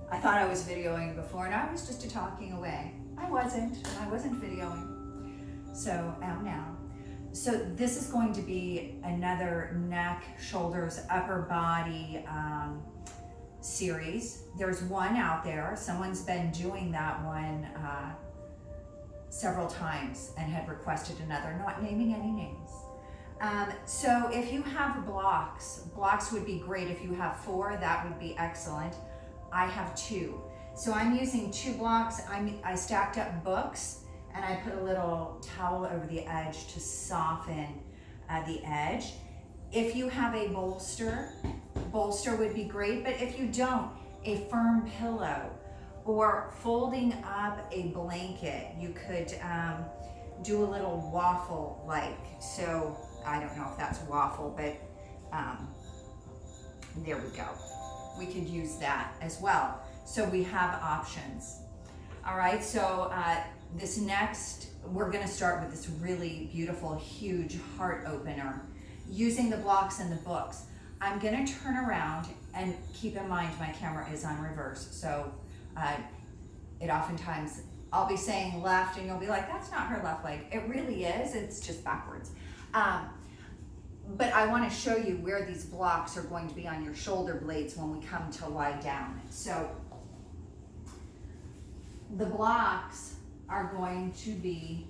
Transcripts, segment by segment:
I thought I was videoing before and I was just talking away. I wasn't videoing. So am now. So this is going to be another neck, shoulders, upper body series. There's one out there. Someone's been doing that one several times and had requested another, not naming any names. So if you have blocks would be great. If you have 4, that would be excellent. I have 2. So I'm using 2 blocks. I stacked up books and I put a little towel over the edge to soften the edge. If you have a bolster would be great, but if you don't, a firm pillow or folding up a blanket, you could do a little waffle like. So I don't know if that's waffle, but there we go. We could use that as well. So we have options. All right, so this next, we're gonna start with this really beautiful, huge heart opener using the blocks and the books. I'm gonna turn around and keep in mind my camera is on reverse. So it oftentimes, I'll be saying left and you'll be like, that's not her left leg. It really is, it's just backwards. But I wanna show you where these blocks are going to be on your shoulder blades when we come to lie down. So the blocks are going to be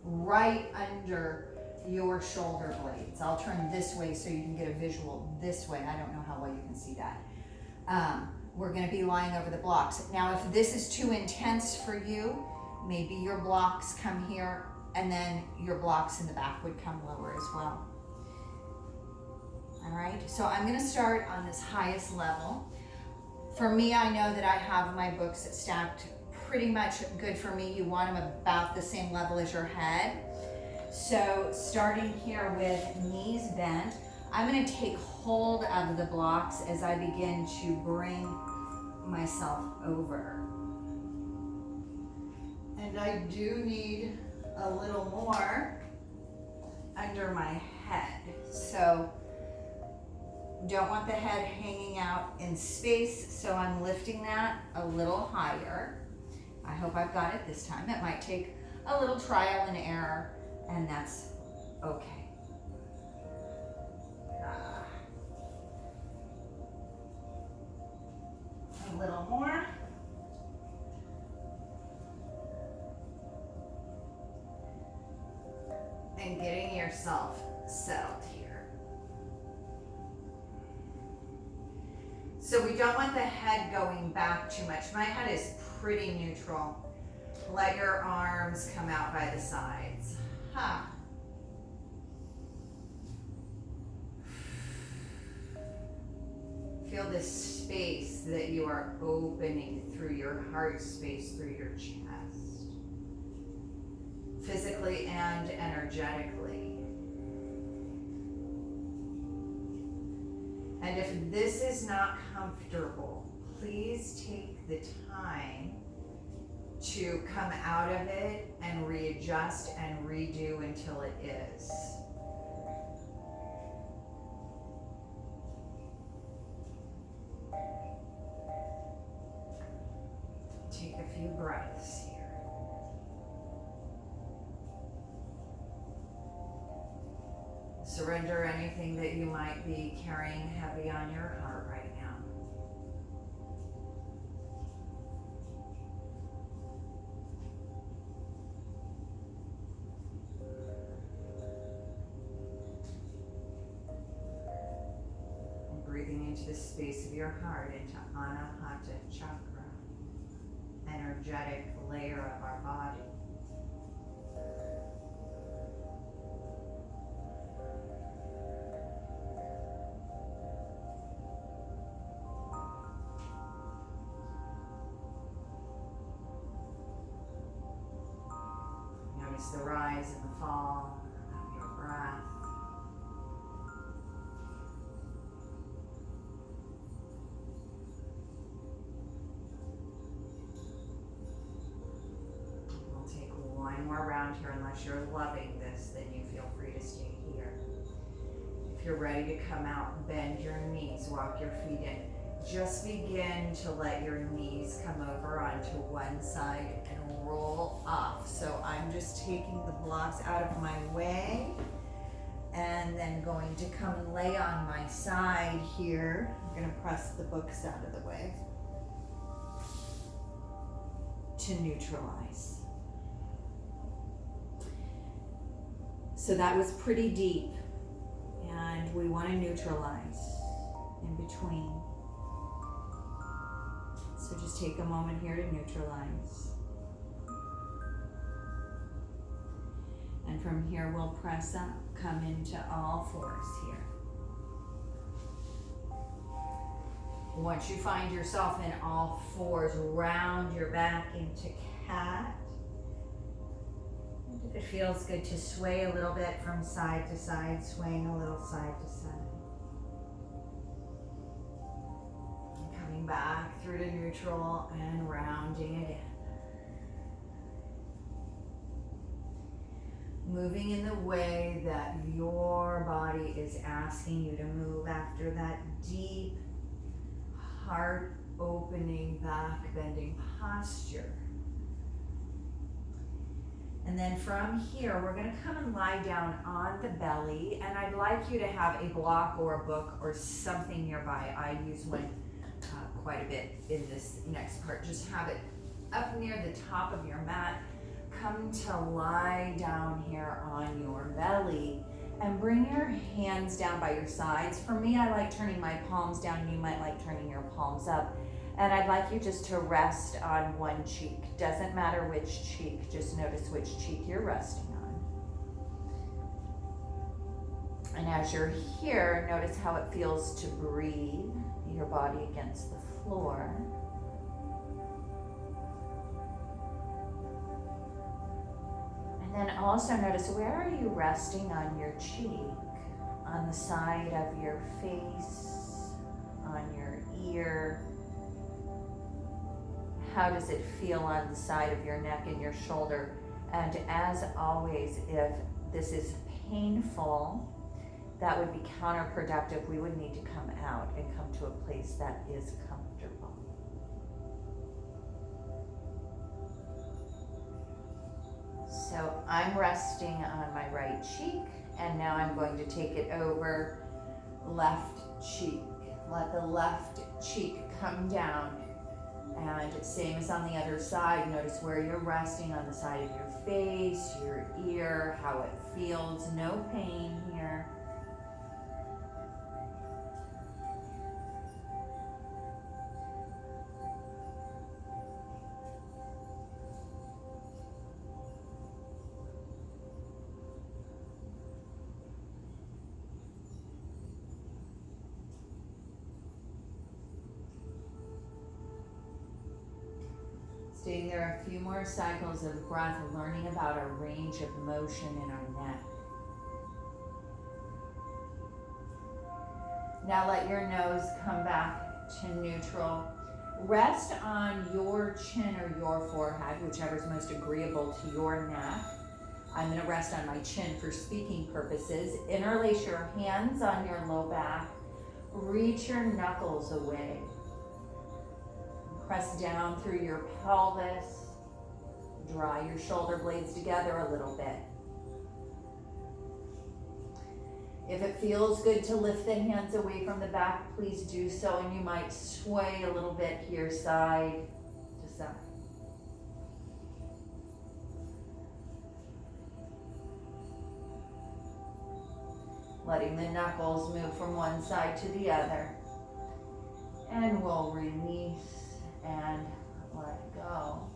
right under your shoulder blades. I'll turn this way so you can get a visual this way. I don't know how well you can see that. We're gonna be lying over the blocks. Now, if this is too intense for you, maybe your blocks come here and then your blocks in the back would come lower as well. All right, so I'm gonna start on this highest level. For me, I know that I have my books stacked pretty much good for me. You want them about the same level as your head. So starting here with knees bent, I'm gonna take hold of the blocks as I begin to bring myself over. And I do need a little more under my head. So don't want the head hanging out in space, so I'm lifting that a little higher. I hope I've got it this time. It might take a little trial and error, and that's okay. A little more. And getting yourself settled here. So we don't want the head going back too much. My head is pretty neutral. Let your arms come out by the sides. Ha. Feel this space that you are opening through your heart space, through your chest, physically and energetically. And if this is not comfortable, please take the time to come out of it and readjust and redo until it is. Take a few breaths here. Surrender anything that you might be carrying heavy on your heart right now. And breathing into the space of your heart, into Anahata Chakra, energetic layer of our body. Notice the rise and the fall of your breath. We'll take one more round here. Unless you're loving this, then you feel free to stay here. If you're ready to come out, bend your knees, walk your feet in. just begin to let your knees come over onto one side and roll off. So I'm just taking the blocks out of my way and then going to come and lay on my side here. I'm going to press the books out of the way to neutralize. So that was pretty deep, and we want to neutralize in between. So just take a moment here to neutralize. And from here we'll press up, come into all fours here. Once you find yourself in all fours, round your back into cat. And if it feels good to sway a little bit from side to side, swaying a little side to side. Coming back through to neutral and rounding it in. Moving in the way that your body is asking you to move after that deep, heart opening, back bending posture. And then from here, we're going to come and lie down on the belly, and I'd like you to have a block or a book or something nearby. I use one quite a bit in this next part. Just have it up near the top of your mat. Come to lie down here on your belly and bring your hands down by your sides. For me, I like turning my palms down. You might like turning your palms up. And I'd like you just to rest on one cheek. Doesn't matter which cheek, just notice which cheek you're resting on. And as you're here, notice how it feels to breathe your body against the floor. And then also notice, where are you resting on your cheek? On the side of your face, on your ear. How does it feel on the side of your neck and your shoulder? And as always, if this is painful, that would be counterproductive. We would need to come out and come to a place that is comfortable. So I'm resting on my right cheek, and now I'm going to take it over left cheek. Let the left cheek come down. And same as on the other side, notice where you're resting on the side of your face, your ear, how it feels, no pain here. Staying there a few more cycles of breath, learning about our range of motion in our neck. Now let your nose come back to neutral. Rest on your chin or your forehead, whichever is most agreeable to your neck. I'm going to rest on my chin for speaking purposes. Interlace your hands on your low back. Reach your knuckles away. Press down through your pelvis. Draw your shoulder blades together a little bit. If it feels good to lift the hands away from the back, please do so, and you might sway a little bit here, side to side. Letting the knuckles move from one side to the other. And we'll release and let go.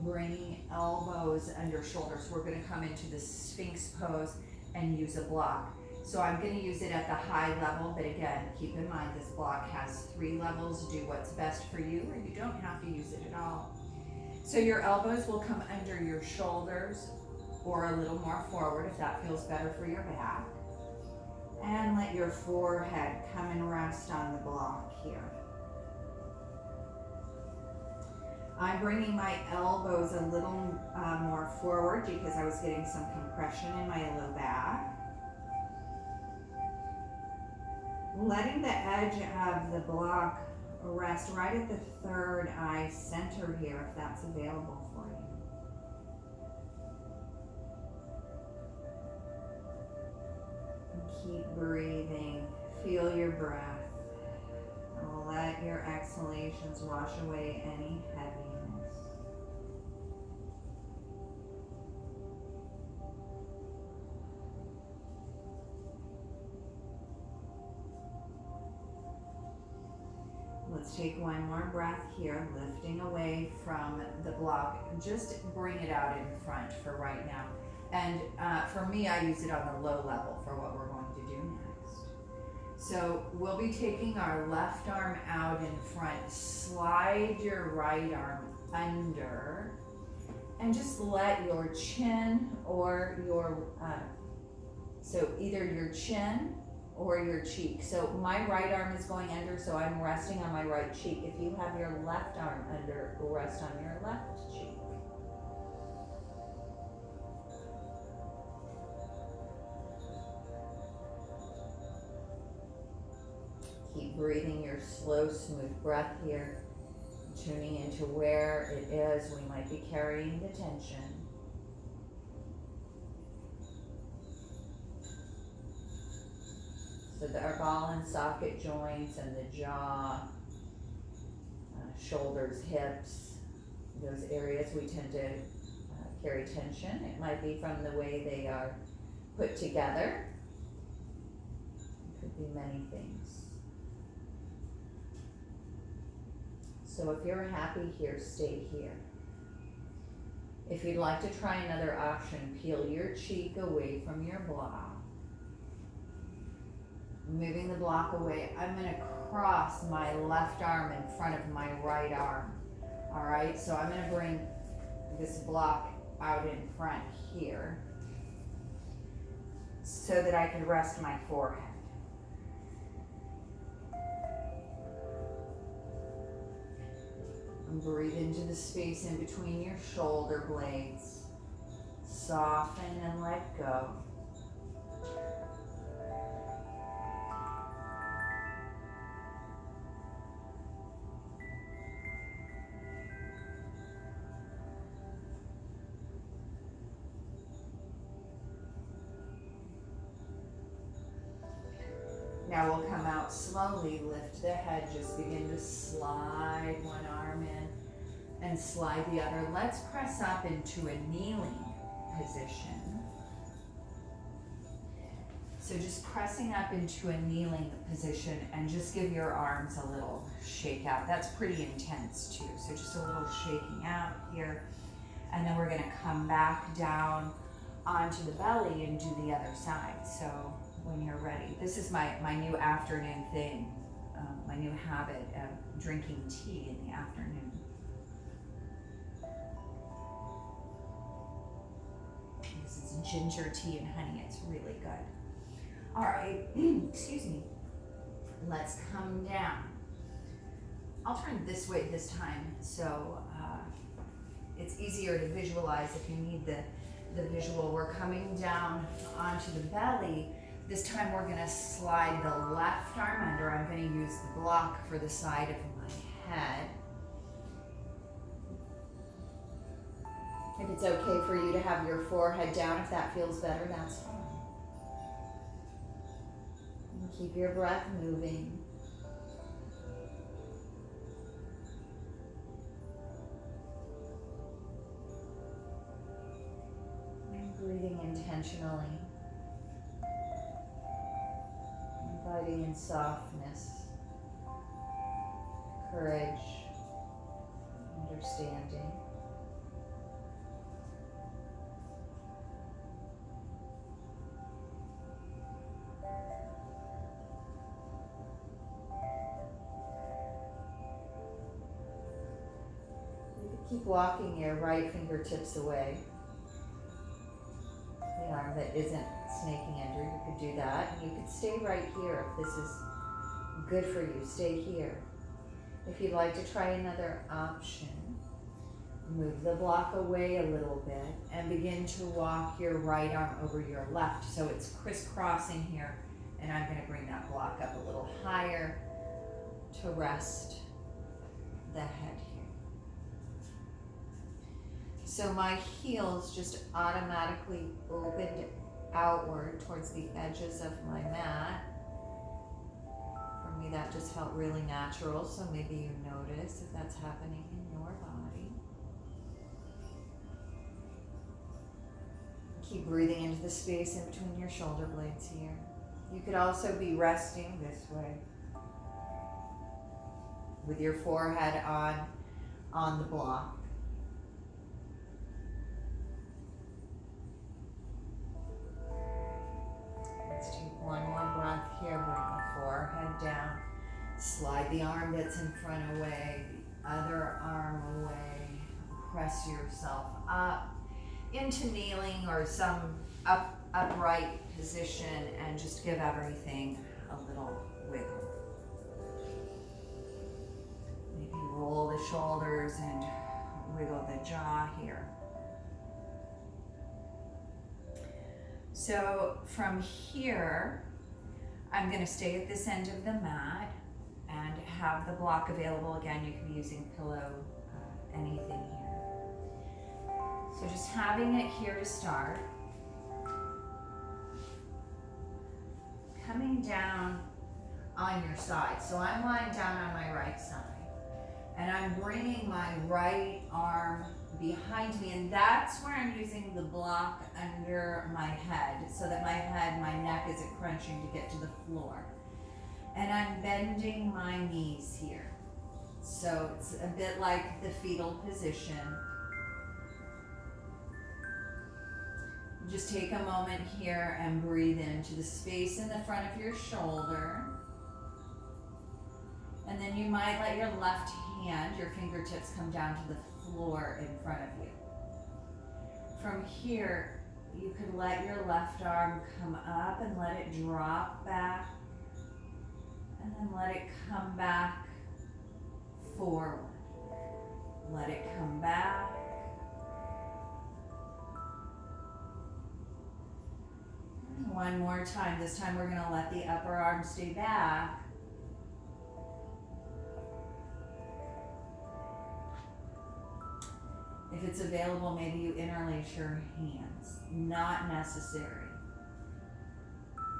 Bringing elbows under shoulders. We're going to come into the Sphinx pose and use a block. So I'm going to use it at the high level, but again, keep in mind this block has 3 levels. Do what's best for you, or you don't have to use it at all. So your elbows will come under your shoulders or a little more forward if that feels better for your back. And let your forehead come and rest on the block here. I'm bringing my elbows a little more forward because I was getting some compression in my low back. letting the edge of the block rest right at the third eye center here, if that's available for you. And keep breathing. Feel your breath. Let your exhalations wash away any heaviness. Let's take one more breath here, lifting away from the block. Just bring it out in front for right now. And for me, I use it on the low level for what we're going to do next. So we'll be taking our left arm out in front. Slide your right arm under and just let your chin or your, so either your chin or your cheek. So my right arm is going under, so I'm resting on my right cheek. If you have your left arm under, rest on your left cheek. Keep breathing your slow, smooth breath here, tuning into where it is we might be carrying the tension. So that our ball and socket joints and the jaw, shoulders, hips, those areas we tend to carry tension. It might be from the way they are put together. It could be many things. So if you're happy here, stay here. If you'd like to try another option, peel your cheek away from your block. Moving the block away, I'm going to cross my left arm in front of my right arm. All right, so I'm going to bring this block out in front here so that I can rest my forehead. And breathe into the space in between your shoulder blades. Soften and let go. Now we'll come out slowly, lift the head, just begin to slide one arm in and slide the other. Let's press up into a kneeling position. So just pressing up into a kneeling position and just give your arms a little shake out. That's pretty intense too. So just a little shaking out here. And then we're gonna come back down onto the belly and do the other side. So when you're ready. This is my new afternoon thing, my new habit of drinking tea in the afternoon. This is ginger tea and honey. It's really good. All right, excuse me. Let's come down. I'll turn this way this time so it's easier to visualize if you need the visual. We're coming down onto the belly. This time we're gonna slide the left arm under. I'm gonna use the block for the side of my head. If it's okay for you to have your forehead down, if that feels better, that's fine. And keep your breath moving. And breathing intentionally. Inviting in softness, courage, understanding. You can keep walking your right fingertips away. The arm that isn't snaking under, you could do that. And you could stay right here if this is good for you. Stay here. If you'd like to try another option, move the block away a little bit and begin to walk your right arm over your left. So it's crisscrossing here And I'm going to bring that block up a little higher to rest the head here. So my heels just automatically opened outward towards the edges of my mat. For me, that just felt really natural, so maybe you notice if that's happening in your body. Keep breathing into the space in between your shoulder blades here. You could also be resting this way with your forehead on the block. Let's take one more breath here. Bring the forehead down. Slide the arm that's in front away, the other arm away. Press yourself up into kneeling or some upright position and just give everything a little wiggle. Maybe roll the shoulders and wiggle the jaw here. So from here, I'm going to stay at this end of the mat and have the block available. Again, you can be using pillow, anything here. So just having it here to start. Coming down on your side. So I'm lying down on my right side. And I'm bringing my right arm behind me. And that's where I'm using the block under my head so that my neck isn't crunching to get to the floor. And I'm bending my knees here. So it's a bit like the fetal position. Just take a moment here and breathe into the space in the front of your shoulder. And then you might let your left hand, your fingertips, come down to the floor in front of you. From here, you could let your left arm come up and let it drop back. And then let it come back forward. Let it come back. One more time. This time we're going to let the upper arm stay back. If it's available, maybe you interlace your hands. Not necessary.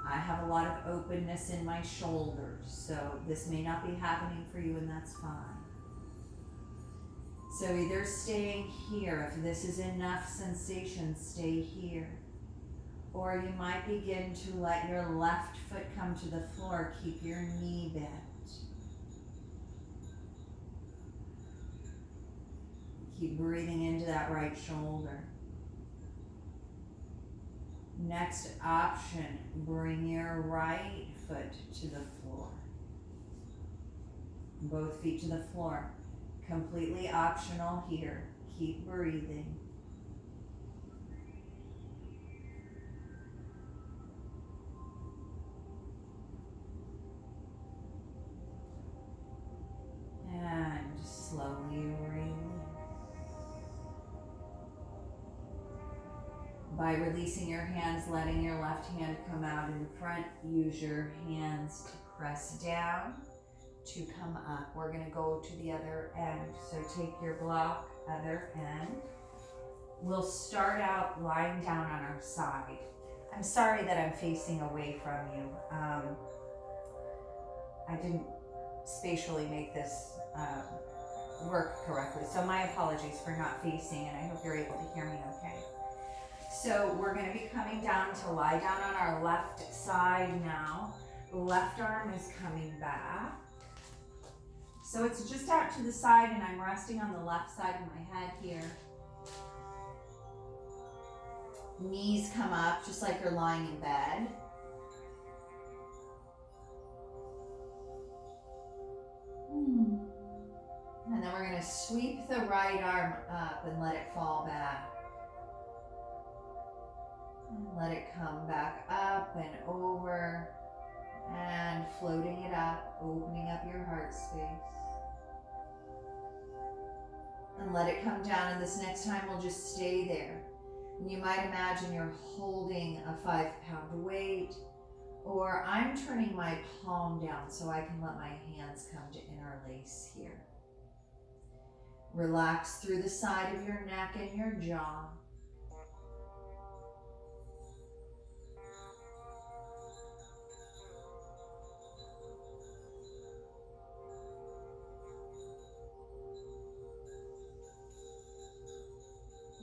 I have a lot of openness in my shoulders, so this may not be happening for you, and that's fine. So either staying here, if this is enough sensation, stay here. Or you might begin to let your left foot come to the floor. Keep your knee bent. Keep breathing into that right shoulder. Next option, bring your right foot to the floor. Both feet to the floor. Completely optional here. Keep breathing. And slowly release. By releasing your hands, letting your left hand come out in front, use your hands to press down to come up. We're going to go to the other end. So take your block, other end. We'll start out lying down on our side. I'm sorry that I'm facing away from you. I didn't spatially make this work correctly. So my apologies for not facing, and I hope you're able to hear me okay. So we're going to be coming down to lie down on our left side now. The left arm is coming back. So it's just out to the side, and I'm resting on the left side of my head here. Knees come up just like you're lying in bed. And then we're going to sweep the right arm up and let it fall back. And let it come back up and over and floating it up, opening up your heart space. And let it come down, and this next time we'll just stay there. And you might imagine you're holding a 5-pound weight Or I'm turning my palm down so I can let my hands come to interlace here. Relax through the side of your neck and your jaw.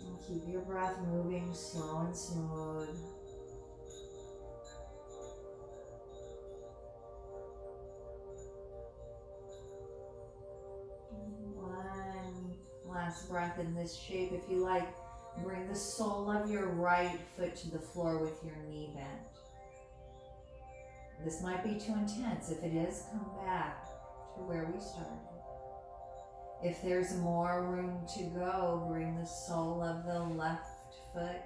And keep your breath moving slow and smooth. One last breath in this shape. If you like, bring the sole of your right foot to the floor with your knee bent. This might be too intense. If it is, come back to where we started. If there's more room to go, bring the sole of the left foot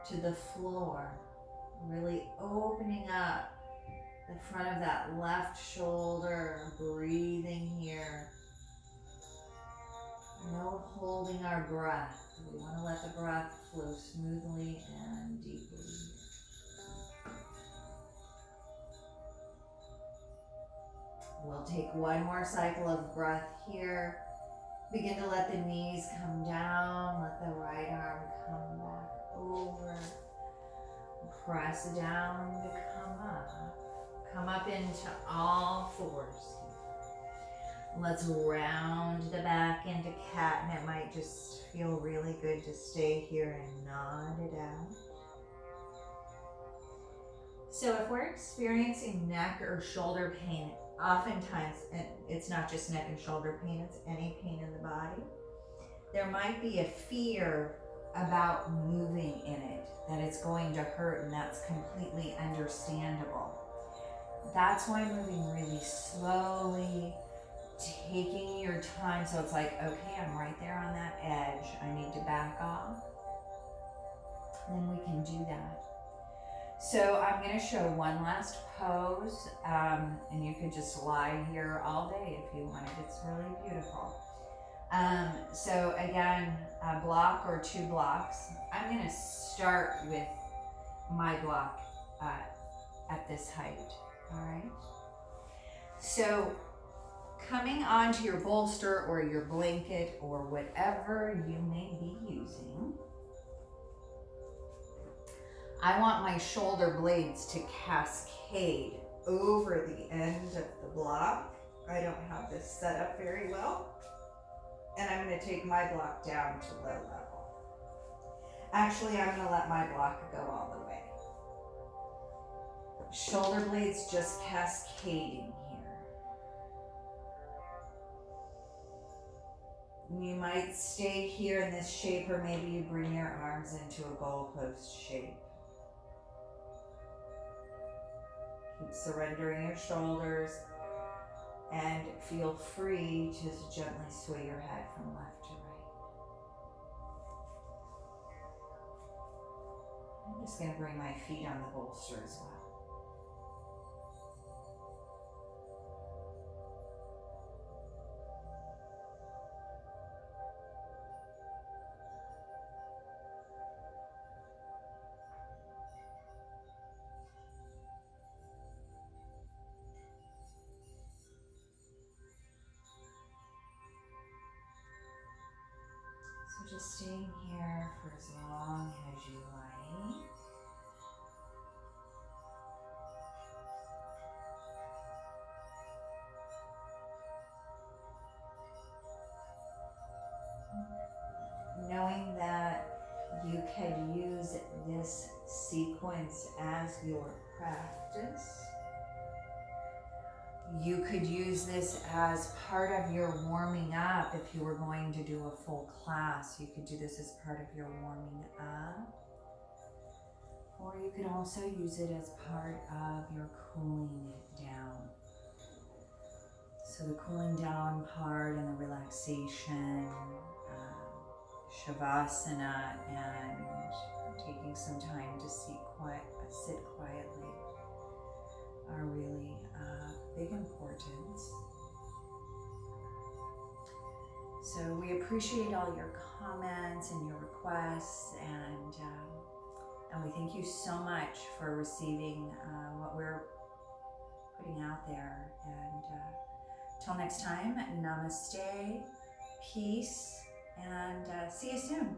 to the floor. Really opening up the front of that left shoulder, breathing here. No holding our breath. We want to let the breath flow smoothly and deeply. We'll take one more cycle of breath here. Begin to let the knees come down. Let the right arm come back over. Press down to come up. Come up into all fours. Let's round the back into cat, and it might just feel really good to stay here and nod it out. So if we're experiencing neck or shoulder pain, oftentimes, and it's not just neck and shoulder pain, it's any pain in the body, there might be a fear about moving in it, that it's going to hurt, and that's completely understandable. That's why moving really slowly, taking your time, so it's like, okay, I'm right there on that edge, I need to back off, then we can do that. So I'm going to show one last pose, and you could just lie here all day if you wanted. It's really beautiful. So again, a block or two blocks. I'm going to start with my block at this height, all right? So coming onto your bolster or your blanket or whatever you may be using, I want my shoulder blades to cascade over the end of the block. I don't have this set up very well. And I'm going to take my block down to low level. Actually, I'm going to let my block go all the way. Shoulder blades just cascading here. You might stay here in this shape, or maybe you bring your arms into a goalpost shape. Keep surrendering your shoulders and feel free to gently sway your head from left to right. I'm just going to bring my feet on the bolster as well. So just staying here for as long as you like. Knowing that you can use this sequence as your practice. You could use this as part of your warming up. If you were going to do a full class, you could do this as part of your warming up. Or you could also use it as part of your cooling down. So the cooling down part and the relaxation, Shavasana, and taking some time to sit quietly are really big importance. So we appreciate all your comments and your requests, and And we thank you so much for receiving what we're putting out there. And till next time, namaste, peace, and see you soon.